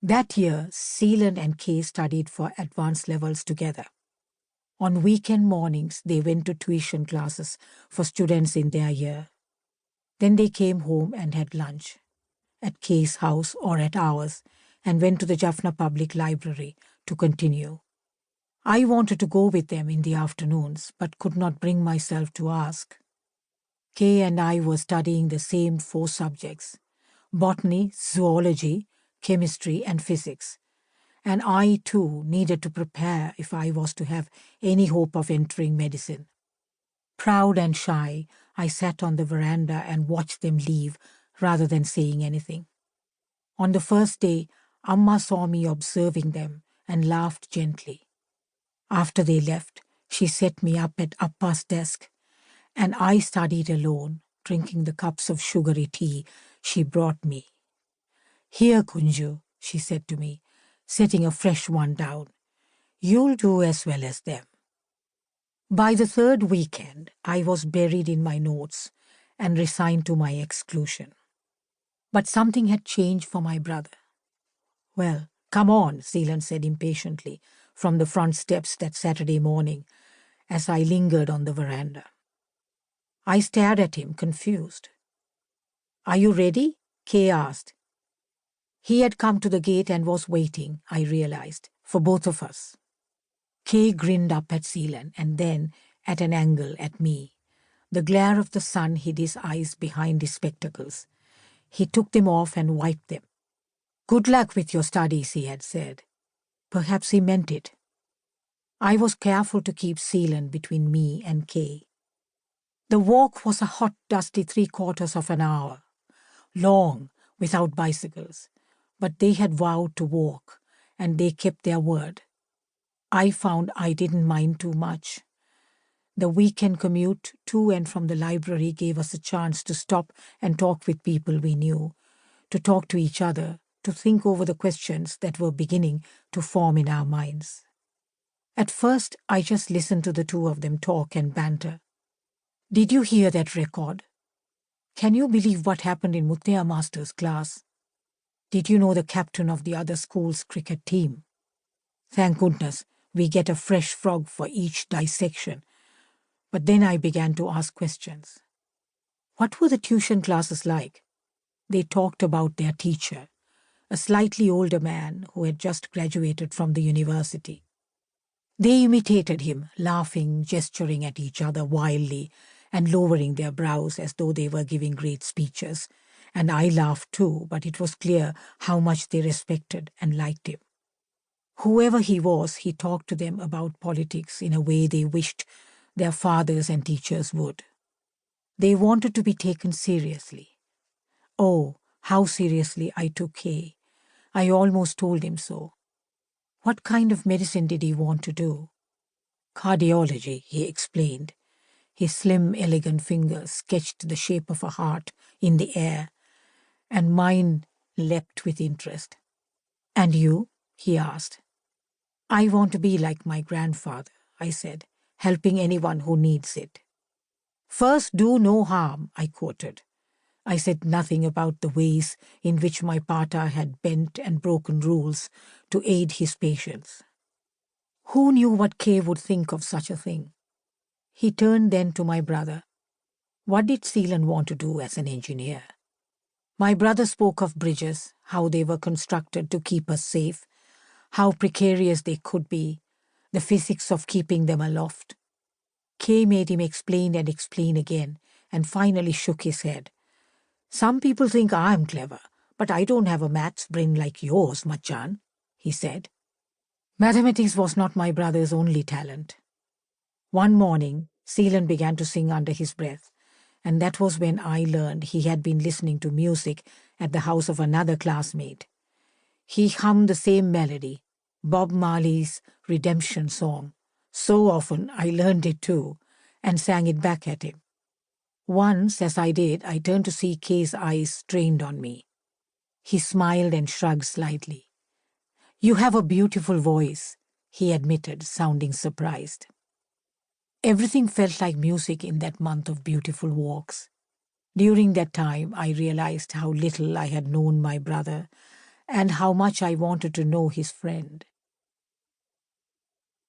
That year, Seelan and Kay studied for advanced levels together. On weekend mornings, they went to tuition classes for students in their year. Then they came home and had lunch at Kay's house or at ours and went to the Jaffna Public Library to continue. I wanted to go with them in the afternoons, but could not bring myself to ask. Kay and I were studying the same 4 subjects: botany, zoology, chemistry, and physics. And I, too, needed to prepare if I was to have any hope of entering medicine. Proud and shy, I sat on the veranda and watched them leave rather than saying anything. On the first day, Amma saw me observing them and laughed gently. After they left, she set me up at Appa's desk, and I studied alone, drinking the cups of sugary tea she brought me. "Here, Kunju," she said to me, setting a fresh one down. "You'll do as well as them." By the 3rd weekend, I was buried in my notes and resigned to my exclusion. But something had changed for my brother. "Well, come on," Seelan said impatiently from the front steps that Saturday morning as I lingered on the veranda. I stared at him, confused. "Are you ready?" Kay asked. He had come to the gate and was waiting, I realized, for both of us. Kay grinned up at Seelan and then, at an angle, at me. The glare of the sun hid his eyes behind his spectacles. He took them off and wiped them. "Good luck with your studies," he had said. Perhaps he meant it. I was careful to keep Seelan between me and Kay. The walk was a hot, dusty 3/4 of an hour. Long, without bicycles. But they had vowed to walk, and they kept their word. I found I didn't mind too much. The weekend commute to and from the library gave us a chance to stop and talk with people we knew, to talk to each other, to think over the questions that were beginning to form in our minds. At first, I just listened to the 2 of them talk and banter. "Did you hear that record? Can you believe what happened in Muttiah Master's class? Did you know the captain of the other school's cricket team? Thank goodness we get a fresh frog for each dissection." But then I began to ask questions. What were the tuition classes like? They talked about their teacher, a slightly older man who had just graduated from the university. They imitated him, laughing, gesturing at each other wildly, and lowering their brows as though they were giving great speeches. And I laughed too, but it was clear how much they respected and liked him. Whoever he was, he talked to them about politics in a way they wished their fathers and teachers would. They wanted to be taken seriously. Oh, how seriously I took Kay. I almost told him so. What kind of medicine did he want to do? Cardiology, he explained. His slim, elegant fingers sketched the shape of a heart in the air, and mine leapt with interest. "And you?" he asked. "I want to be like my grandfather," I said, "helping anyone who needs it." "First do no harm," I quoted. I said nothing about the ways in which my pater had bent and broken rules to aid his patients. Who knew what Kay would think of such a thing? He turned then to my brother. What did Seelan want to do as an engineer? My brother spoke of bridges, how they were constructed to keep us safe, how precarious they could be, the physics of keeping them aloft. Kay made him explain and explain again, and finally shook his head. "Some people think I am clever, but I don't have a maths brain like yours, Machan," he said. Mathematics was not my brother's only talent. One morning, Seelan began to sing under his breath, and that was when I learned he had been listening to music at the house of another classmate. He hummed the same melody, Bob Marley's Redemption Song. So often I learned it too, and sang it back at him. Once, as I did, I turned to see Kay's eyes strained on me. He smiled and shrugged slightly. "You have a beautiful voice," he admitted, sounding surprised. Everything felt like music in that month of beautiful walks. During that time, I realized how little I had known my brother and how much I wanted to know his friend.